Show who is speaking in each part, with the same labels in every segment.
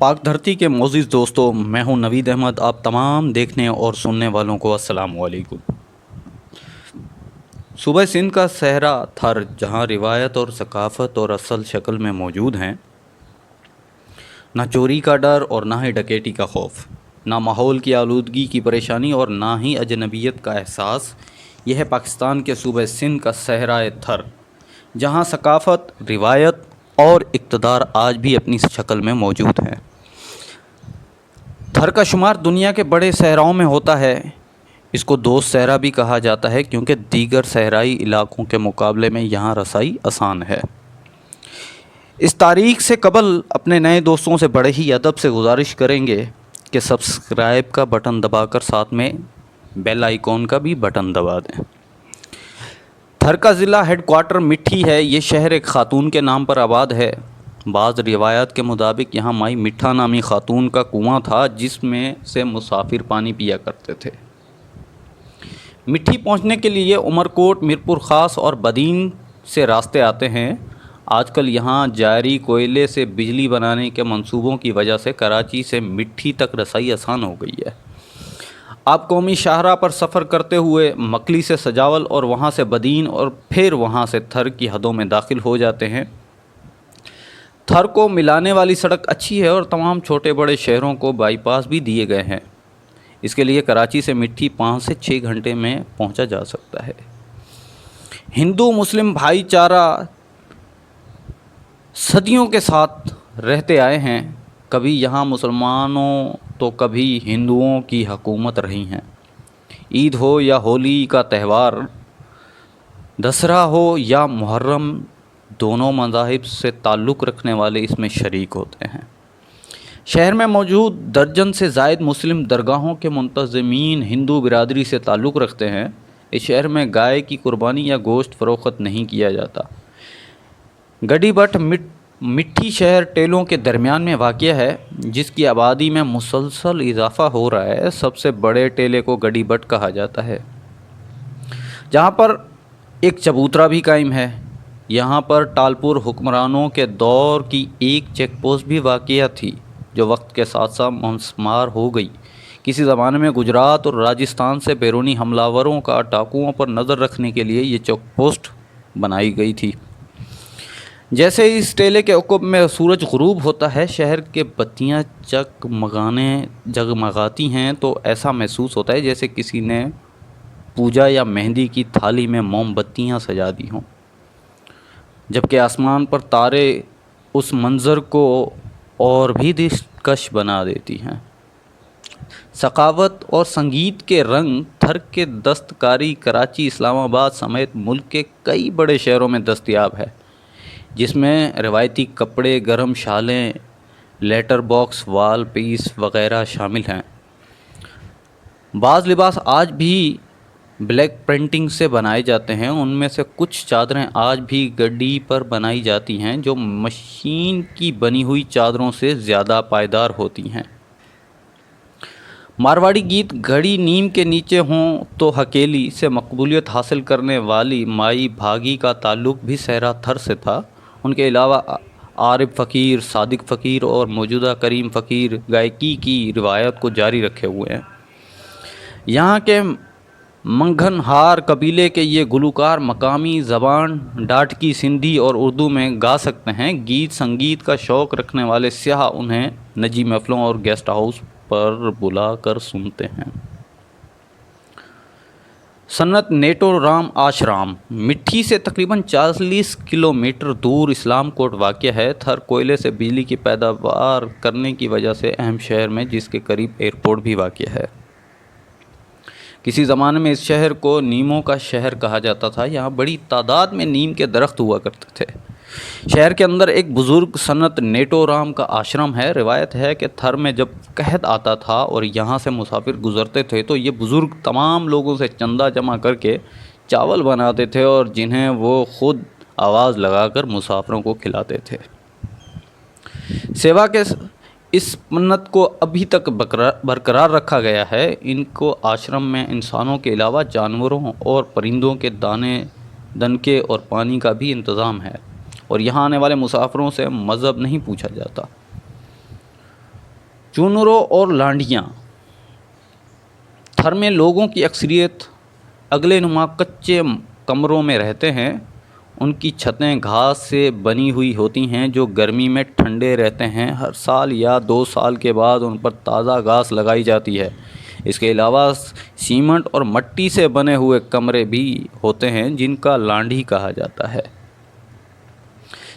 Speaker 1: پاک دھرتی کے معزز دوستوں، میں ہوں نوید احمد. آپ تمام دیکھنے اور سننے والوں کو السلام علیکم. صوبہ سندھ کا صحرا تھر، جہاں روایت اور ثقافت اور اصل شکل میں موجود ہیں، نہ چوری کا ڈر اور نہ ہی ڈکیتی کا خوف، نہ ماحول کی آلودگی کی پریشانی اور نہ ہی اجنبیت کا احساس. یہ ہے پاکستان کے صوبہ سندھ کا صحرائے تھر، جہاں ثقافت، روایت اور اقتدار آج بھی اپنی شکل میں موجود ہیں. تھر کا شمار دنیا کے بڑے صحراؤں میں ہوتا ہے. اس کو دوست صحرا بھی کہا جاتا ہے کیونکہ دیگر صحرائی علاقوں کے مقابلے میں یہاں رسائی آسان ہے. اس تاریخ سے قبل اپنے نئے دوستوں سے بڑے ہی ادب سے گزارش کریں گے کہ سبسکرائب کا بٹن دبا کر ساتھ میں بیل آئیکن کا بھی بٹن دبا دیں. تھر کا ضلع ہیڈ کوارٹر مٹھی ہے. یہ شہر ایک خاتون کے نام پر آباد ہے. بعض روایات کے مطابق یہاں مائی مٹھا نامی خاتون کا کنواں تھا جس میں سے مسافر پانی پیا کرتے تھے. مٹھی پہنچنے کے لیے عمرکوٹ، میرپور خاص اور بدین سے راستے آتے ہیں. آج کل یہاں جاری کوئلے سے بجلی بنانے کے منصوبوں کی وجہ سے کراچی سے مٹھی تک رسائی آسان ہو گئی ہے. آپ قومی شاہراہ پر سفر کرتے ہوئے مکلی سے سجاول اور وہاں سے بدین اور پھر وہاں سے تھر کی حدوں میں داخل ہو جاتے ہیں. تھر کو ملانے والی سڑک اچھی ہے اور تمام چھوٹے بڑے شہروں کو بائی پاس بھی دیے گئے ہیں. اس کے لیے کراچی سے مٹھی 5 سے 6 گھنٹے میں پہنچا جا سکتا ہے. ہندو مسلم بھائی چارہ صدیوں کے ساتھ رہتے آئے ہیں. کبھی یہاں مسلمانوں تو کبھی ہندوؤں کی حکومت رہی ہیں. عید ہو یا ہولی کا تہوار، دسہرہ ہو یا محرم، دونوں مذاہب سے تعلق رکھنے والے اس میں شریک ہوتے ہیں. شہر میں موجود درجن سے زائد مسلم درگاہوں کے منتظمین ہندو برادری سے تعلق رکھتے ہیں. اس شہر میں گائے کی قربانی یا گوشت فروخت نہیں کیا جاتا. گڈی بٹ مٹھی شہر ٹیلوں کے درمیان میں واقع ہے جس کی آبادی میں مسلسل اضافہ ہو رہا ہے. سب سے بڑے ٹیلے کو گڈی بٹ کہا جاتا ہے، جہاں پر ایک چبوترا بھی قائم ہے. یہاں پر ٹالپور حکمرانوں کے دور کی ایک چیک پوسٹ بھی واقع تھی جو وقت کے ساتھ ساتھ مسمار ہو گئی. کسی زمانے میں گجرات اور راجستھان سے بیرونی حملہ کا ڈاکوؤں پر نظر رکھنے کے لیے یہ چیک پوسٹ بنائی گئی تھی. جیسے اس ٹیلے کے عقب میں سورج غروب ہوتا ہے، شہر کے بتیاں جگمگاتی ہیں تو ایسا محسوس ہوتا ہے جیسے کسی نے پوجا یا مہندی کی تھالی میں موم بتیاں سجا دی ہوں، جبکہ آسمان پر تارے اس منظر کو اور بھی دلکش بنا دیتی ہیں. ثقافت اور سنگیت کے رنگ تھر کے دستکاری کراچی، اسلام آباد سمیت ملک کے کئی بڑے شہروں میں دستیاب ہے، جس میں روایتی کپڑے، گرم شالیں، لیٹر باکس، وال پیس وغیرہ شامل ہیں. بعض لباس آج بھی بلیک پرنٹنگ سے بنائے جاتے ہیں. ان میں سے کچھ چادریں آج بھی گڈی پر بنائی جاتی ہیں جو مشین کی بنی ہوئی چادروں سے زیادہ پائیدار ہوتی ہیں. مارواڑی گیت گھڑی نیم کے نیچے ہوں تو ہکیلی سے مقبولیت حاصل کرنے والی مائی بھاگی کا تعلق بھی صحرا تھر سے تھا. ان کے علاوہ عارف فقیر، صادق فقیر اور موجودہ کریم فقیر گائیکی کی روایت کو جاری رکھے ہوئے ہیں. یہاں کے منگھن ہار قبیلے کے یہ گلوکار مقامی زبان ڈاٹکی، سندھی اور اردو میں گا سکتے ہیں. گیت سنگیت کا شوق رکھنے والے سیاح انہیں نجی محفلوں اور گیسٹ ہاؤس پر بلا کر سنتے ہیں. سنت نیٹو رام آشرام مٹھی سے تقریباً 40 کلومیٹر دور اسلام کوٹ واقع ہے. تھر کوئلے سے بجلی کی پیداوار کرنے کی وجہ سے اہم شہر میں جس کے قریب ایئرپورٹ بھی واقع ہے. کسی زمانے میں اس شہر کو نیموں کا شہر کہا جاتا تھا. یہاں بڑی تعداد میں نیم کے درخت ہوا کرتے تھے. شہر کے اندر ایک بزرگ سنت نیٹو رام کا آشرم ہے. روایت ہے کہ تھر میں جب قحط آتا تھا اور یہاں سے مسافر گزرتے تھے تو یہ بزرگ تمام لوگوں سے چندہ جمع کر کے چاول بناتے تھے اور جنہیں وہ خود آواز لگا کر مسافروں کو کھلاتے تھے. سیوا کے اس منت کو ابھی تک برقرار رکھا گیا ہے. ان کو آشرم میں انسانوں کے علاوہ جانوروں اور پرندوں کے دنکے اور پانی کا بھی انتظام ہے اور یہاں آنے والے مسافروں سے مذہب نہیں پوچھا جاتا. چونروں اور لانڈیاں۔ تھر میں لوگوں کی اکثریت اگلے نما کچے کمروں میں رہتے ہیں۔ ان کی چھتیں گھاس سے بنی ہوئی ہوتی ہیں جو گرمی میں ٹھنڈے رہتے ہیں۔ ہر سال یا 2 سال کے بعد ان پر تازہ گھاس لگائی جاتی ہے۔ اس کے علاوہ سیمنٹ اور مٹی سے بنے ہوئے کمرے بھی ہوتے ہیں جن کا لانڈھی کہا جاتا ہے۔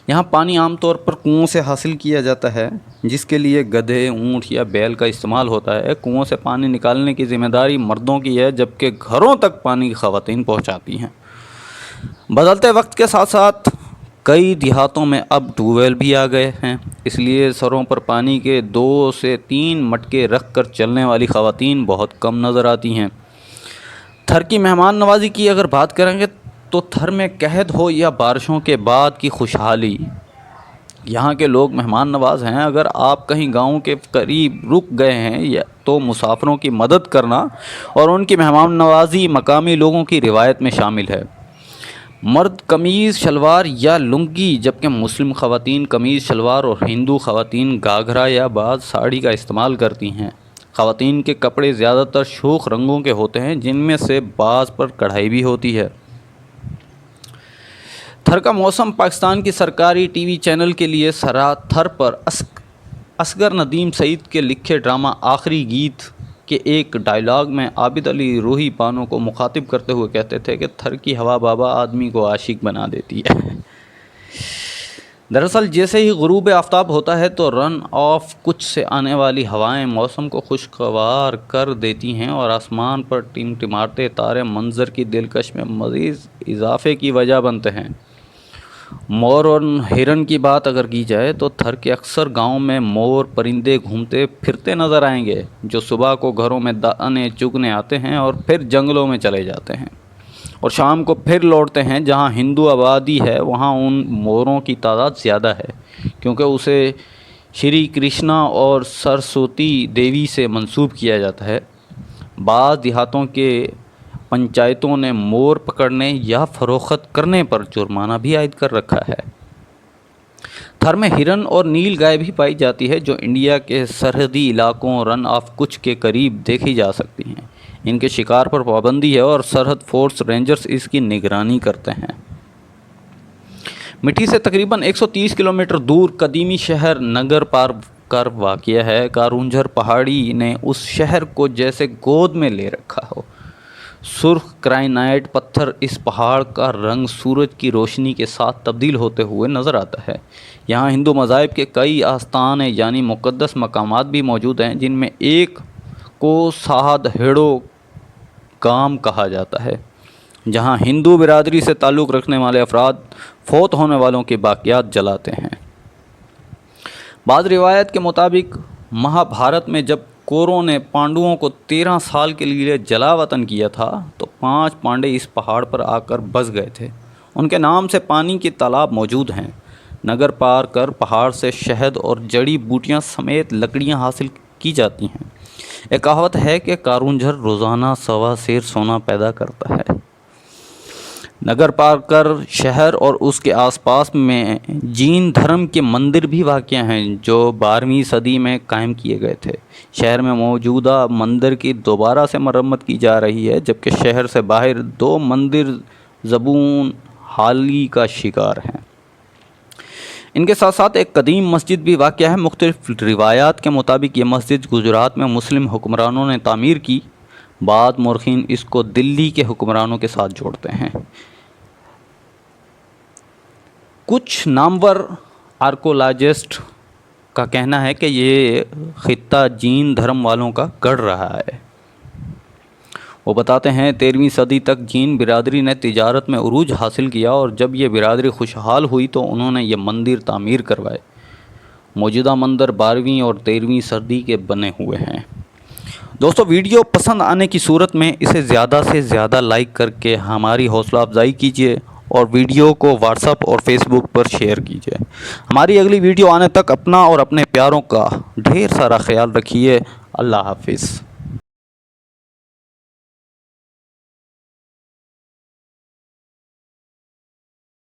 Speaker 1: یہاں پانی عام طور پر کنوؤں سے حاصل کیا جاتا ہے جس کے لیے گدھے، اونٹ یا بیل کا استعمال ہوتا ہے۔ کنوؤں سے پانی نکالنے کی ذمہ داری مردوں کی ہے جبکہ گھروں تک پانی خواتین پہنچاتی ہیں۔ بدلتے وقت کے ساتھ ساتھ کئی دیہاتوں میں اب ٹیوب ویل بھی آ گئے ہیں، اس لیے سروں پر پانی کے 2 سے 3 مٹکے رکھ کر چلنے والی خواتین بہت کم نظر آتی ہیں۔ تھر کی مہمان نوازی کی اگر بات کریں گے تو تھر میں قحط ہو یا بارشوں کے بعد کی خوشحالی، یہاں کے لوگ مہمان نواز ہیں۔ اگر آپ کہیں گاؤں کے قریب رک گئے ہیں تو مسافروں کی مدد کرنا اور ان کی مہمان نوازی مقامی لوگوں کی روایت میں شامل ہے۔ مرد قمیض شلوار یا لنگی جبکہ مسلم خواتین قمیض شلوار اور ہندو خواتین گھاگھرا یا بعض ساڑی کا استعمال کرتی ہیں۔ خواتین کے کپڑے زیادہ تر شوخ رنگوں کے ہوتے ہیں جن میں سے بعض پر کڑھائی بھی ہوتی ہے۔ تھر کا موسم پاکستان کی سرکاری ٹی وی چینل کے لیے تھر پر اصغر ندیم سعید کے لکھے ڈرامہ آخری گیت کے ایک ڈائیلاگ میں عابد علی روحی بانو کو مخاطب کرتے ہوئے کہتے تھے کہ تھر کی ہوا بابا آدمی کو عاشق بنا دیتی ہے۔ دراصل جیسے ہی غروب آفتاب ہوتا ہے تو رن آف کچھ سے آنے والی ہوائیں موسم کو خوشگوار کر دیتی ہیں اور آسمان پر ٹمٹماتے تارے منظر کی دلکش میں مزید اضافے کی وجہ بنتے ہیں۔ مور اور ہرن کی بات اگر کی جائے تو تھر کے اکثر گاؤں میں مور پرندے گھومتے پھرتے نظر آئیں گے جو صبح کو گھروں میں دانے چگنے آتے ہیں اور پھر جنگلوں میں چلے جاتے ہیں اور شام کو پھر لوٹتے ہیں۔ جہاں ہندو آبادی ہے وہاں ان موروں کی تعداد زیادہ ہے کیونکہ اسے شری کرشنا اور سرسوتی دیوی سے منسوب کیا جاتا ہے۔ بعض دیہاتوں کے پنچایتوں نے مور پکڑنے یا فروخت کرنے پر جرمانہ بھی عائد کر رکھا ہے۔ تھر میں ہرن اور نیل گائے بھی پائی جاتی ہے جو انڈیا کے سرحدی علاقوں رن آف کچھ کے قریب دیکھی جا سکتی ہیں۔ ان کے شکار پر پابندی ہے اور سرحد فورس رینجرز اس کی نگرانی کرتے ہیں۔ مٹی سے تقریباً 130 کلومیٹر دور قدیمی شہر نگر پار واقع ہے۔ کارونجھر پہاڑی نے اس شہر کو جیسے گود میں لے رکھا ہو۔ سرخ گرانائٹ پتھر، اس پہاڑ کا رنگ سورج کی روشنی کے ساتھ تبدیل ہوتے ہوئے نظر آتا ہے۔ یہاں ہندو مذاہب کے کئی آستان یعنی مقدس مقامات بھی موجود ہیں جن میں ایک کو ساحد ہیڑو گام کہا جاتا ہے جہاں ہندو برادری سے تعلق رکھنے والے افراد فوت ہونے والوں کے باقیات جلاتے ہیں۔ بعض روایت کے مطابق مہابھارت میں جب کوروں نے پانڈوؤں کو 13 سال کے لیے جلا وطن کیا تھا تو 5 پانڈے اس پہاڑ پر آ کر بس گئے تھے۔ ان کے نام سے پانی کے تالاب موجود ہیں۔ نگر پار کر پہاڑ سے شہد اور جڑی بوٹیاں سمیت لکڑیاں حاصل کی جاتی ہیں۔ ایک کہاوت ہے کہ کارونجھر روزانہ 1.25 سیر سونا پیدا کرتا ہے۔ نگر پار کر شہر اور اس کے آس پاس میں جین دھرم کے مندر بھی واقع ہیں جو 12ویں صدی میں قائم کیے گئے تھے۔ شہر میں موجودہ مندر کی دوبارہ سے مرمت کی جا رہی ہے جبکہ شہر سے باہر 2 مندر زبون حالی کا شکار ہیں۔ ان کے ساتھ ساتھ ایک قدیم مسجد بھی واقع ہے۔ مختلف روایات کے مطابق یہ مسجد گجرات میں مسلم حکمرانوں نے تعمیر کی۔ بعض مورخین اس کو دلی کے حکمرانوں کے ساتھ جوڑتے ہیں۔ کچھ نامور آرکولوجسٹ کا کہنا ہے کہ یہ خطہ جین دھرم والوں کا گڑھ رہا ہے۔ وہ بتاتے ہیں 13ویں صدی تک جین برادری نے تجارت میں عروج حاصل کیا اور جب یہ برادری خوشحال ہوئی تو انہوں نے یہ مندر تعمیر کروائے۔ موجودہ مندر 12ویں اور 13ویں صدی کے بنے ہوئے ہیں۔ دوستو ویڈیو پسند آنے کی صورت میں اسے زیادہ سے زیادہ لائک کر کے ہماری حوصلہ افزائی کیجیے اور ویڈیو کو واٹس ایپ اور فیس بک پر شیئر کیجیے۔ ہماری اگلی ویڈیو آنے تک اپنا اور اپنے پیاروں کا ڈھیر سارا خیال رکھیے۔ اللہ حافظ۔